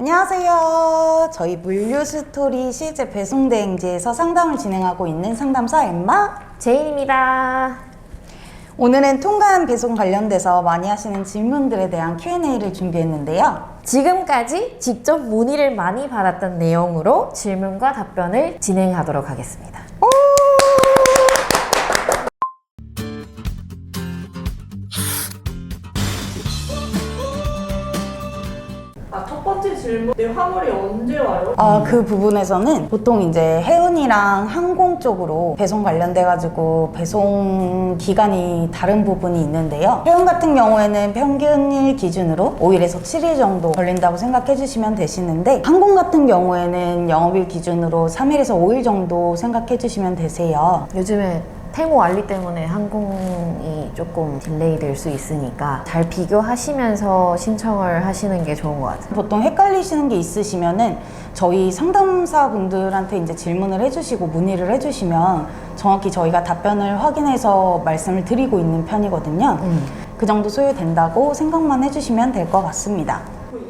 안녕하세요. 저희 물류스토리 실제 배송대행지에서 상담을 진행하고 있는 상담사 엠마 제인입니다. 오늘은 통관 배송 관련돼서 많이 하시는 질문들에 대한 Q&A를 준비했는데요. 지금까지 직접 문의를 많이 받았던 내용으로 질문과 답변을 진행하도록 하겠습니다. 첫 번째 질문, 내 화물이 언제 와요? 그 부분에서는 보통 이제 해운이랑 항공 쪽으로 배송 관련돼가지고 배송 기간이 다른 부분이 있는데요. 해운 같은 경우에는 평균일 기준으로 5일에서 7일 정도 걸린다고 생각해 주시면 되시는데 항공 같은 경우에는 영업일 기준으로 3일에서 5일 정도 생각해 주시면 되세요. 요즘에 태모 알리 때문에 항공이 조금 딜레이 될 수 있으니까 잘 비교하시면서 신청을 하시는 게 좋은 것 같아요. 보통 헷갈리시는 게 있으시면은 저희 상담사 분들한테 이제 질문을 해주시고 문의를 해주시면 정확히 저희가 답변을 확인해서 말씀을 드리고 있는 편이거든요. 그 정도 소요된다고 생각만 해주시면 될 것 같습니다.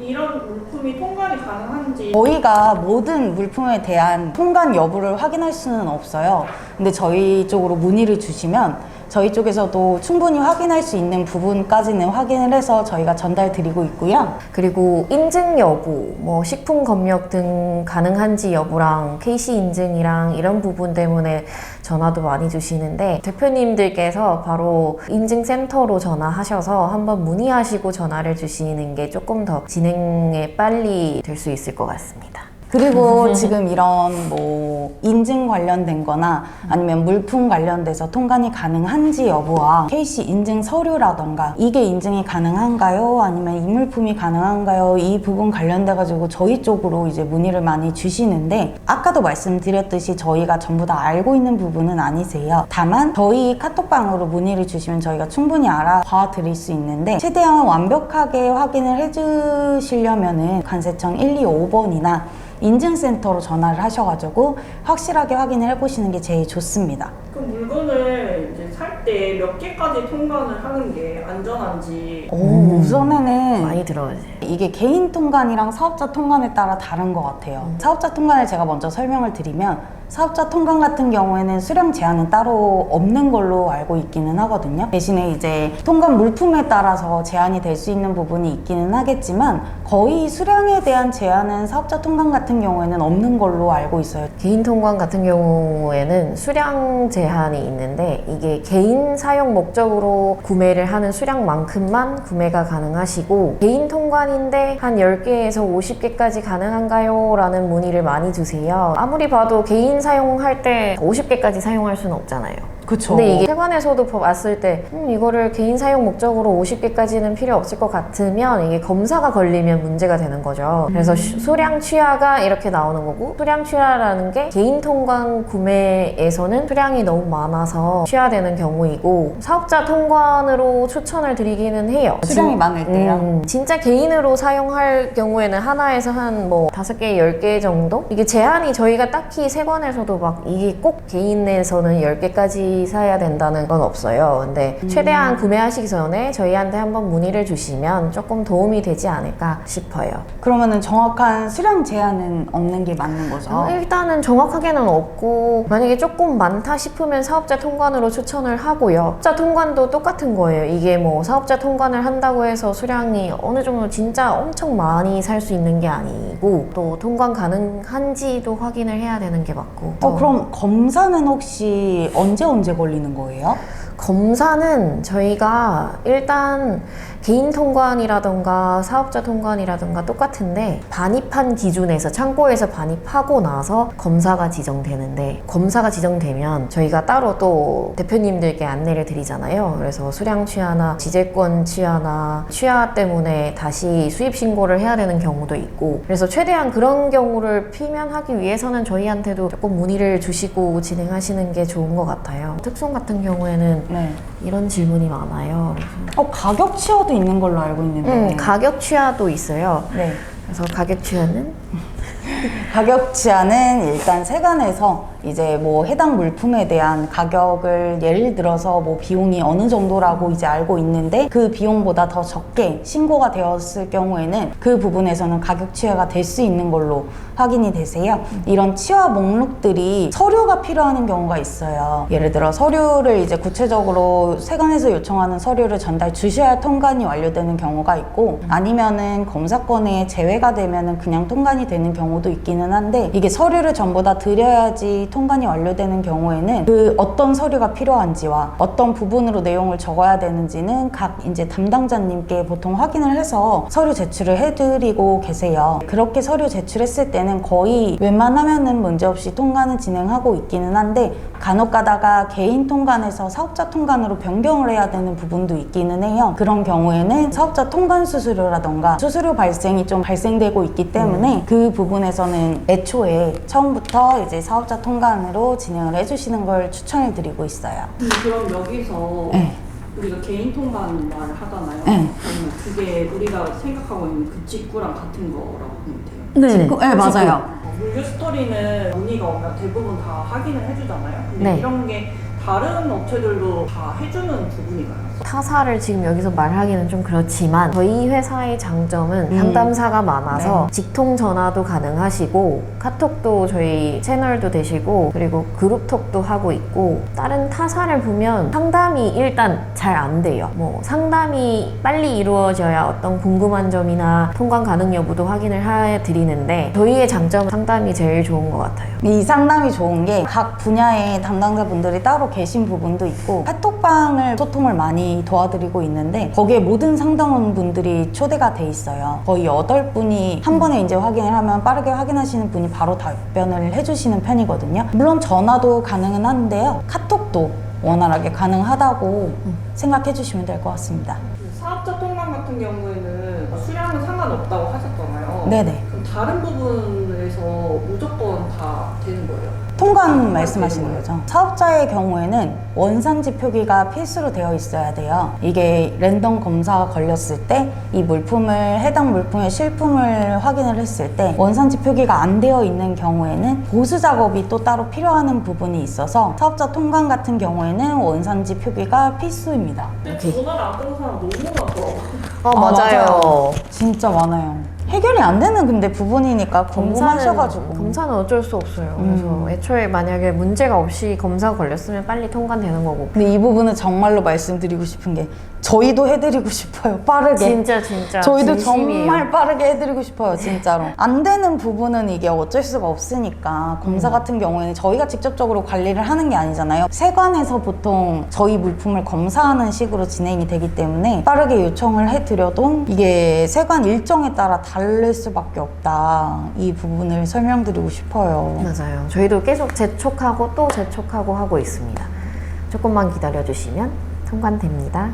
이런 물품이 통관이 가능한지 저희가 모든 물품에 대한 통관 여부를 확인할 수는 없어요. 근데 저희 쪽으로 문의를 주시면 저희 쪽에서도 충분히 확인할 수 있는 부분까지는 확인을 해서 저희가 전달 드리고 있고요. 그리고 인증 여부, 뭐 식품 검역 등 가능한지 여부랑 KC 인증이랑 이런 부분 때문에 전화도 많이 주시는데 대표님들께서 바로 인증센터로 전화하셔서 한번 문의하시고 전화를 주시는 게 조금 더 진행에 빨리 될 수 있을 것 같습니다. 그리고 지금 이런 뭐 인증 관련된 거나 아니면 물품 관련돼서 통관이 가능한지 여부와 KC 인증 서류라던가 이게 인증이 가능한가요? 아니면 이 물품이 가능한가요? 이 부분 관련돼 가지고 저희 쪽으로 이제 문의를 많이 주시는데 아까도 말씀드렸듯이 저희가 전부 다 알고 있는 부분은 아니세요. 다만 저희 카톡방으로 문의를 주시면 저희가 충분히 알아봐 드릴 수 있는데 최대한 완벽하게 확인을 해주시려면은 관세청 125번이나 인증센터로 전화를 하셔가지고 확실하게 확인을 해보시는 게 제일 좋습니다. 그 물건을 이제 살 때 몇 개까지 통관을 하는 게 안전한지 우선에는 많이 들어오세요. 이게 개인 통관이랑 사업자 통관에 따라 다른 것 같아요. 사업자 통관을 제가 먼저 설명을 드리면 사업자 통관 같은 경우에는 수량 제한은 따로 없는 걸로 알고 있기는 하거든요. 대신에 이제 통관 물품에 따라서 제한이 될 수 있는 부분이 있기는 하겠지만 거의 수량에 대한 제한은 사업자 통관 같은 경우에는 없는 걸로 알고 있어요. 개인 통관 같은 경우에는 수량 제한이 있는데 이게 개인 사용 목적으로 구매를 하는 수량만큼만 구매가 가능하시고 개인 통관인데 한 10개에서 50개까지 가능한가요? 라는 문의를 많이 주세요. 아무리 봐도 개인 사용할 때 50개까지 사용할 수는 없잖아요. 그쵸. 근데 이게 세관에서도 봤을 때 이거를 개인 사용 목적으로 50개까지는 필요 없을 것 같으면 이게 검사가 걸리면 문제가 되는 거죠. 그래서 수량 취하가 이렇게 나오는 거고 수량 취하라는 게 개인 통관 구매에서는 수량이 너무 많아서 취하되는 경우이고 사업자 통관으로 추천을 드리기는 해요. 수량이 많을 때요? 진짜 개인으로 사용할 경우에는 하나에서 한 뭐 5개, 10개 정도? 이게 제한이 저희가 딱히 세관에서도 막 이게 꼭 개인에서는 10개까지 사야 된다는 건 없어요. 근데 최대한 구매하시기 전에 저희한테 한번 문의를 주시면 조금 도움이 되지 않을까 싶어요. 그러면은 정확한 수량 제한은 없는 게 맞는 거죠? 일단은 정확하게는 없고 만약에 조금 많다 싶으면 사업자 통관으로 추천을 하고요. 사업자 통관도 똑같은 거예요. 이게 뭐 사업자 통관을 한다고 해서 수량이 어느 정도 진짜 엄청 많이 살 수 있는 게 아니고 또 통관 가능한지도 확인을 해야 되는 게 맞고 그럼 검사는 혹시 언제 걸리는 거예요? 검사는 저희가 일단 개인 통관이라던가 사업자 통관이라던가 똑같은데 반입한 기준에서 창고에서 반입하고 나서 검사가 지정되는데 검사가 지정되면 저희가 따로 또 대표님들께 안내를 드리잖아요. 그래서 수량 취하나 지재권 취하나 취하 때문에 다시 수입 신고를 해야 되는 경우도 있고 그래서 최대한 그런 경우를 피면하기 위해서는 저희한테도 조금 문의를 주시고 진행하시는 게 좋은 것 같아요. 특송 같은 경우에는 네. 이런 질문이 많아요. 가격 취하도 있는 걸로 알고 있는데. 가격 취하도 있어요. 네. 그래서 가격 취하는 가격 취하는 일단 세관에서 이제 뭐 해당 물품에 대한 가격을 예를 들어서 뭐 비용이 어느 정도라고 이제 알고 있는데 그 비용보다 더 적게 신고가 되었을 경우에는 그 부분에서는 가격 취하가 될 수 있는 걸로 확인이 되세요. 이런 치화 목록들이 서류가 필요한 경우가 있어요. 예를 들어 서류를 이제 구체적으로 세관에서 요청하는 서류를 전달 주셔야 통관이 완료되는 경우가 있고, 아니면은 검사권에 제외가 되면은 그냥 통관이 되는 경우도 있기는 한데, 이게 서류를 전부 다 드려야지 통관이 완료되는 경우에는 그 어떤 서류가 필요한지와 어떤 부분으로 내용을 적어야 되는지는 각 이제 담당자님께 보통 확인을 해서 서류 제출을 해드리고 계세요. 그렇게 서류 제출했을 때는 거의 웬만하면은 문제없이 통관을 진행하고 있기는 한데, 간혹 가다가 개인 통관에서 사업자 통관으로 변경을 해야 되는 부분도 있기는 해요. 그런 경우에는 사업자 통관 수수료라던가 수수료 발생이 좀 발생되고 있기 때문에 그 부분에서는 애초에 처음부터 이제 사업자 통관으로 진행을 해주시는 걸 추천을 드리고 있어요. 그럼 여기서 네. 우리가 개인 통관 말을 하잖아요. 네. 그러면 그게 우리가 생각하고 있는 그 직구랑 같은 거라고 보면 돼요. 네, 맞아요. 물류 스토리는 문의가 오면 대부분 다 확인을 해주잖아요. 근데 네. 이런 게 다른 업체들도 다 해주는 부분인가요? 타사를 지금 여기서 말하기는 좀 그렇지만 저희 회사의 장점은 상담사가 많아서 네. 직통 전화도 가능하시고 카톡도 저희 채널도 되시고 그리고 그룹톡도 하고 있고, 다른 타사를 보면 상담이 일단 잘 안 돼요. 뭐 상담이 빨리 이루어져야 어떤 궁금한 점이나 통관 가능 여부도 확인을 해드리는데, 저희의 장점은 상담이 제일 좋은 것 같아요. 이 상담이 좋은 게 각 분야의 담당자분들이 따로 계신 부분도 있고, 카톡방을 소통을 많이 도와드리고 있는데 거기에 모든 상담원분들이 초대가 돼 있어요. 거의 8분이 한 번에 이제 확인을 하면 빠르게 확인하시는 분이 바로 답변을 해주시는 편이거든요. 물론 전화도 가능은 한데요, 카톡도 원활하게 가능하다고 생각해 주시면 될 것 같습니다. 사업자 통관 같은 경우에는 수량은 상관없다고 하셨잖아요. 네네. 그럼 다른 부분에서 무조건 다 되는 거예요? 통관 말씀하시는 거죠. 사업자의 경우에는 원산지 표기가 필수로 되어 있어야 돼요. 이게 랜덤 검사가 걸렸을 때 이 물품을, 해당 물품의 실품을 확인을 했을 때 원산지 표기가 안 되어 있는 경우에는 보수 작업이 또 따로 필요한 부분이 있어서 사업자 통관 같은 경우에는 원산지 표기가 필수입니다. 근데 전화를 안 끊는 사람 너무 많더라고요. 맞아요. 진짜 많아요. 해결이 안 되는 근데 부분이니까 궁금하셔가지고. 검사는 어쩔 수 없어요. 그래서 애초에 만약에 문제가 없이 검사가 걸렸으면 빨리 통관되는 거고. 근데 이 부분은 정말로 말씀드리고 싶은 게 저희도 해드리고 싶어요. 빠르게. 진짜 저희도 진심이에요. 정말 빠르게 해드리고 싶어요. 진짜로. 안 되는 부분은 이게 어쩔 수가 없으니까, 검사 같은 경우에는 저희가 직접적으로 관리를 하는 게 아니잖아요. 세관에서 보통 저희 물품을 검사하는 식으로 진행이 되기 때문에 빠르게 요청을 해드려도 이게 세관 일정에 따라 다를 수밖에 없다. 이 부분을 설명드리고 싶어요. 맞아요. 저희도 계속 재촉하고 또 재촉하고 하고 있습니다. 조금만 기다려주시면 통관됩니다.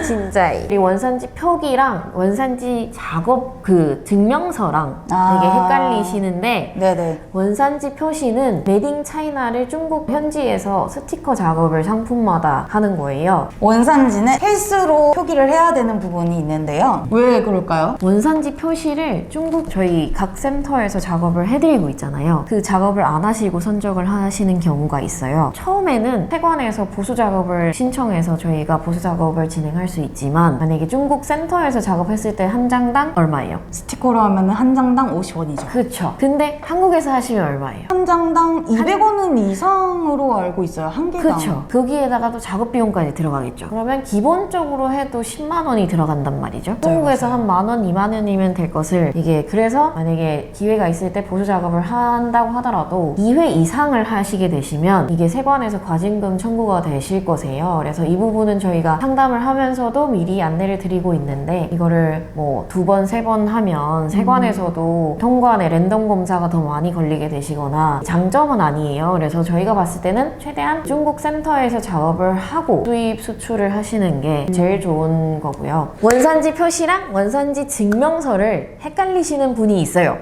진짜 이 원산지 표기랑 원산지 작업 그 증명서랑 되게 헷갈리시는데, 네네. 원산지 표시는 메딩 차이나를 중국 현지에서 스티커 작업을 상품마다 하는 거예요. 원산지는 필수로 표기를 해야 되는 부분이 있는데요. 왜 그럴까요? 원산지 표시를 중국 저희 각 센터에서 작업을 해드리고 있잖아요. 그 작업을 안 하시고 선적을 하시는 경우가 있어요. 처음에는 세관에서 보수 작업을 신청해서 저희가 보수 작업을 진행할 수 있지만, 만약에 중국 센터에서 작업했을 때 한 장당 얼마예요? 스티커로 하면 한 장당 50원이죠. 그쵸. 근데 한국에서 하시면 얼마예요? 한 장당 200원은 이상으로 알고 있어요. 한 개당. 그쵸. 거기에다가 또 작업 비용까지 들어가겠죠. 그러면 기본적으로 해도 10만 원이 들어간단 말이죠. 한국에서 한 만 원, 2만 원이면 될 것을, 이게 그래서 만약에 기회가 있을 때 보수 작업을 한다고 하더라도 2회 이상을 하시게 되시면 이게 세관에서 과징금 청구가 되실 거세요. 그래서 이 부분은 저희가 상담을 하면서도 미리 안내를 드리고 있는데, 이거를 뭐 2번, 3번 하면 세관에서도 통관에 랜덤 검사가 더 많이 걸리게 되시거나, 장점은 아니에요. 그래서 저희가 봤을 때는 최대한 중국 센터에서 작업을 하고 수입 수출을 하시는 게 제일 좋은 거고요. 원산지 표시랑 원산지 증명서를 헷갈리시는 분이 있어요.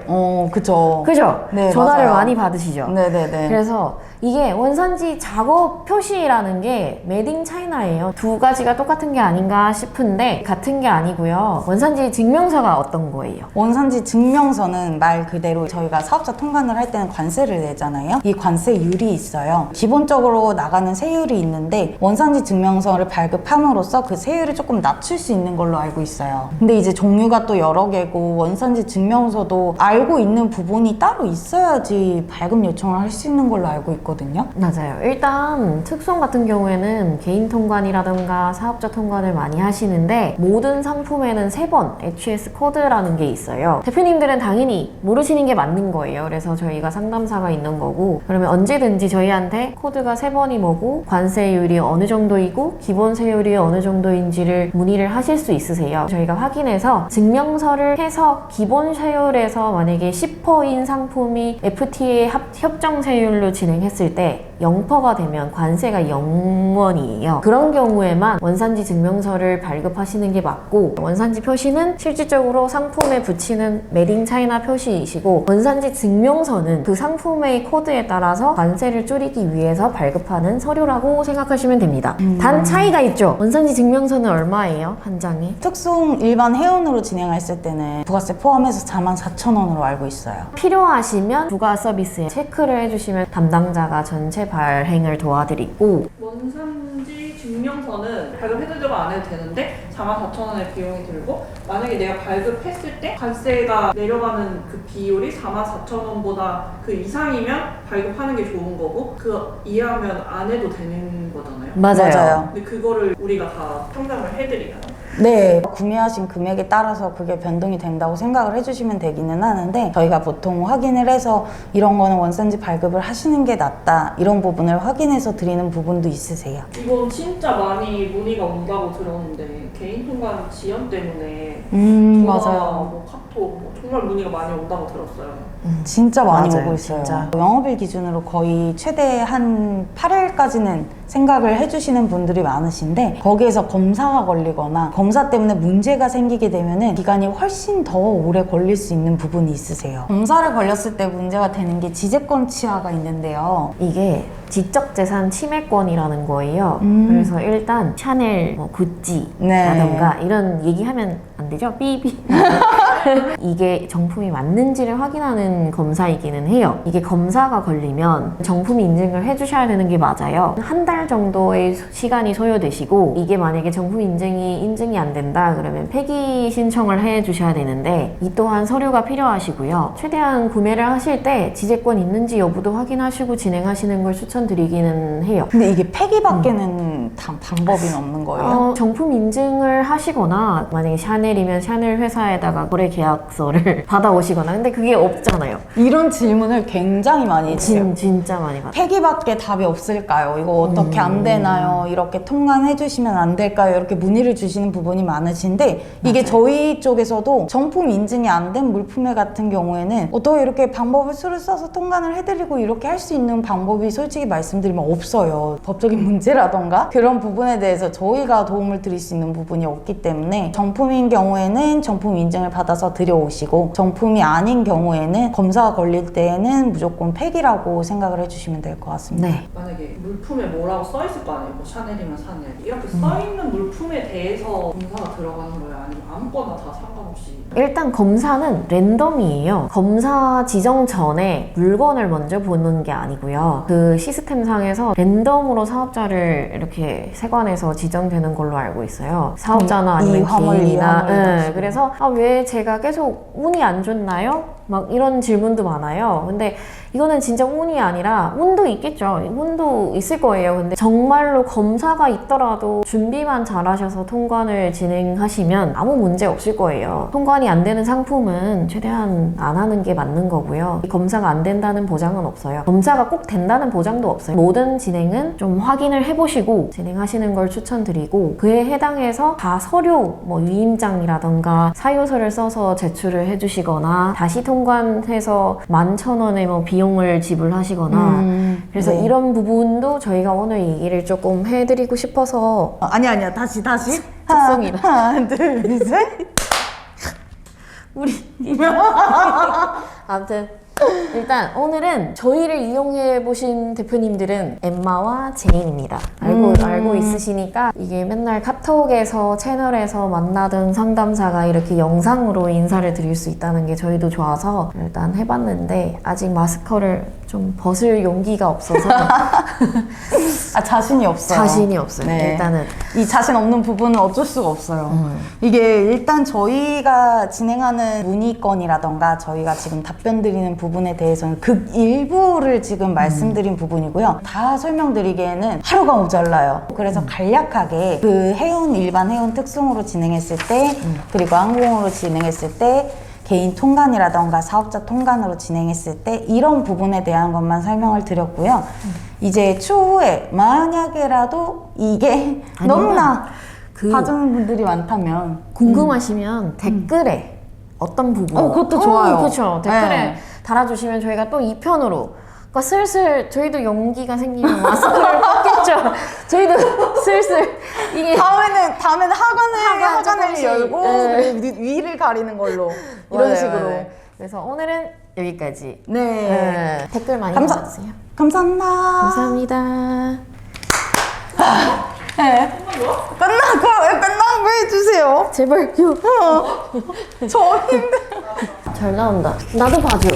그죠. 그죠? 네, 전화를 맞아요. 많이 받으시죠? 네네네. 그래서 이게 원산지 작업 표시라는 게 메이드 인 차이나예요. 두 가지가 똑같은 게 아닌가 싶은데 같은 게 아니고요. 원산지 증명서가 어떤 거예요? 원산지 증명서는 말 그대로 저희가 사업자 통관을 할 때는 관세를 내잖아요. 이 관세율이 있어요. 기본적으로 나가는 세율이 있는데 원산지 증명서를 발급함으로써 그 세율을 조금 낮출 수 있는 걸로 알고 있어요. 근데 이제 종류가 또 여러 개고 원산지 증명서도 알고 있는 부분이 따로 있어야지 발급 요청을 할 수 있는 걸로 알고 있거든요. 맞아요. 일단 특송 같은 경우에는 개인 통관이라던가 사업자 통관을 많이 하시는데 모든 상품에는 3번 HUS 코드라는 게 있어요. 대표님들은 당연히 모르시는 게 맞는 거예요. 그래서 저희가 상담사가 있는 거고 그러면 언제든지 저희한테 코드가 3번이 뭐고 관세율이 어느 정도이고 기본 세율이 어느 정도인지를 문의를 하실 수 있으세요. 저희가 확인해서 증명서를 해서 기본 세율에서 만약에 10%인 상품이 FTA 협정 세율로 진행했을 때 0%가 되면 관세가 0원이에요. 그런 경우에만 원산지 증명서를 발급하시는 게 맞고 원산지 표시는 실질적으로 상품에 붙이는 메이드 인 차이나 표시이시고 원산지 증명서는 그 상품의 코드에 따라서 관세를 줄이기 위해서 발급하는 서류라고 생각하시면 됩니다. 단 차이가 있죠. 원산지 증명서는 얼마예요? 한 장에? 특송 일반 회원으로 진행했을 때는 부가세 포함해서 44,000원으로 알고 있어요. 필요하시면 부가 서비스에 체크를 해주시면 담당자가 전체 발행을 도와드리고 원산지 증명서는 발급해도 안 해도 되는데 44,000원의 비용이 들고 만약에 내가 발급했을 때 관세가 내려가는 그 비율이 44,000원보다 그 이상이면 발급하는 게 좋은 거고 그 이하면 안 해도 되는 거잖아요. 맞아요. 근데 그거를 우리가 다 상담을 해드리나요? 네, 구매하신 금액에 따라서 그게 변동이 된다고 생각을 해주시면 되기는 하는데 저희가 보통 확인을 해서 이런 거는 원산지 발급을 하시는 게 낫다 이런 부분을 확인해서 드리는 부분도 있으세요. 이건 진짜 많이 문의가 온다고 들었는데 개인 통관 지연 때문에 맞아요. 뭐 카톡 뭐 정말 문의가 많이 온다고 들었어요. 진짜 많이 맞아요, 오고 있어요. 진짜. 영업일 기준으로 거의 최대 한 8일까지는 생각을 해주시는 분들이 많으신데 거기에서 검사가 걸리거나 검사 때문에 문제가 생기게 되면은 기간이 훨씬 더 오래 걸릴 수 있는 부분이 있으세요. 검사를 걸렸을 때 문제가 되는 게 지재권 치하가 있는데요. 이게 지적재산 침해권이라는 거예요. 그래서 일단 샤넬, 뭐 구찌라던가 이런 얘기하면 안 되죠? 삐삐. 이게 정품이 맞는지를 확인하는 검사이기는 해요. 이게 검사가 걸리면 정품 인증을 해주셔야 되는 게 맞아요. 한 달 정도의 시간이 소요되시고 이게 만약에 정품 인증이 안 된다 그러면 폐기 신청을 해주셔야 되는데 이 또한 서류가 필요하시고요. 최대한 구매를 하실 때 지재권 있는지 여부도 확인하시고 진행하시는 걸 추천드리기는 해요. 근데 이게 폐기밖에는 방법이 없는 거예요? 정품 인증을 하시거나 만약에 샤넬이면 샤넬 회사에다가 거래 계약서를 받아오시거나 근데 그게 없잖아요. 이런 질문을 굉장히 많이 해주세요. 진짜 많이 받아요. 폐기밖에 답이 없을까요? 이거 어떻게 안 되나요? 이렇게 통관해 주시면 안 될까요? 이렇게 문의를 주시는 부분이 많으신데 이게 저희 쪽에서도 정품 인증이 안 된 물품에 같은 경우에는 어떻게 이렇게 방법을 수를 써서 통관을 해드리고 이렇게 할 수 있는 방법이 솔직히 말씀드리면 없어요. 법적인 문제라던가 그런 부분에 대해서 저희가 도움을 드릴 수 있는 부분이 없기 때문에 정품인 경우에는 정품 인증을 받아서 들여오시고 정품이 아닌 경우에는 검사가 걸릴 때에는 무조건 폐기라고 생각을 해주시면 될 것 같습니다. 네. 만약에 물품에 뭐라고 써 있을 거 아니에요? 뭐 샤넬이면 샤넬 이렇게 써 있는 물품에 대해서 검사가 들어가는 거예요? 아니면 아무거나 다 상관없이? 일단 검사는 랜덤이에요. 검사 지정 전에 물건을 먼저 보는 게 아니고요. 그 시스템상에서 랜덤으로 사업자를 이렇게 세관해서 지정되는 걸로 알고 있어요. 사업자나 아니면 이 화물, 이 개인이나. 화물 네, 그래서 왜 제가 계속 운이 안 좋나요? 막 이런 질문도 많아요. 근데 이거는 진짜 운이 아니라 운도 있겠죠. 운도 있을 거예요. 근데 정말로 검사가 있더라도 준비만 잘하셔서 통관을 진행하시면 아무 문제 없을 거예요. 통관이 안 되는 상품은 최대한 안 하는 게 맞는 거고요. 검사가 안 된다는 보장은 없어요. 검사가 꼭 된다는 보장도 없어요. 모든 진행은 좀 확인을 해보시고 진행하시는 걸 추천드리고 그에 해당해서 다 서류, 뭐 위임장이라던가 사유서를 써서 제출을 해주시거나 다시 통관해서 11,000원의 뭐 비용을 지불하시거나 그래서 네. 이런 부분도 저희가 오늘 얘기를 조금 해드리고 싶어서 아니야 다시 특성이다. 하나 둘 셋 우리 아무튼 일단 오늘은 저희를 이용해 보신 대표님들은 엠마와 제인입니다. 알고 있으시니까 이게 맨날 카톡에서 채널에서 만나던 상담사가 이렇게 영상으로 인사를 드릴 수 있다는 게 저희도 좋아서 일단 해봤는데 아직 마스크를 좀 벗을 용기가 없어서 아, 자신이 없어요. 자신이 없어요. 네. 일단은 이 자신 없는 부분은 어쩔 수가 없어요. 이게 일단 저희가 진행하는 문의건이라던가 저희가 지금 답변 드리는 부분에 대해서는 극 일부를 지금 말씀드린 부분이고요. 다 설명드리기에는 하루가 모자라요. 그래서 간략하게 그 일반 회원 특송으로 진행했을 때 그리고 항공으로 진행했을 때 개인 통관이라던가 사업자 통관으로 진행했을 때 이런 부분에 대한 것만 설명을 드렸고요. 이제 추후에 만약에라도 이게 아니면 너무나 그 봐주는 분들이 많다면 궁금하시면 댓글에 어떤 부분 그것도 좋아요. 그렇죠. 댓글에 네. 달아주시면 저희가 또 2편으로 그러니까 슬슬 저희도 용기가 생기면 마스크를 벗겠죠. 저희도 슬슬 이게 다음에는 하관을 조금씩, 열고 네. 위를 가리는 걸로 이런 맞아요, 식으로. 맞아요. 그래서 오늘은 여기까지. 네. 네. 댓글 많이 달아주세요. 감사합니다. 감사합니다. 네. 끝난 거 해주세요. 제발요. 저 힘들. 잘 나온다. 나도 봐줘.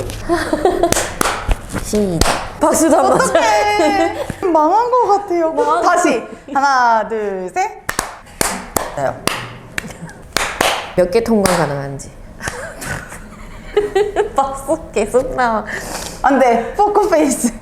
시작. 박수도 한 번. 어떡해. 망한 것 같아요. 다시. 하나, 둘, 셋. 네. 몇 개 통과 가능한지. 박수 계속 나와. 안 돼. 포커페이스.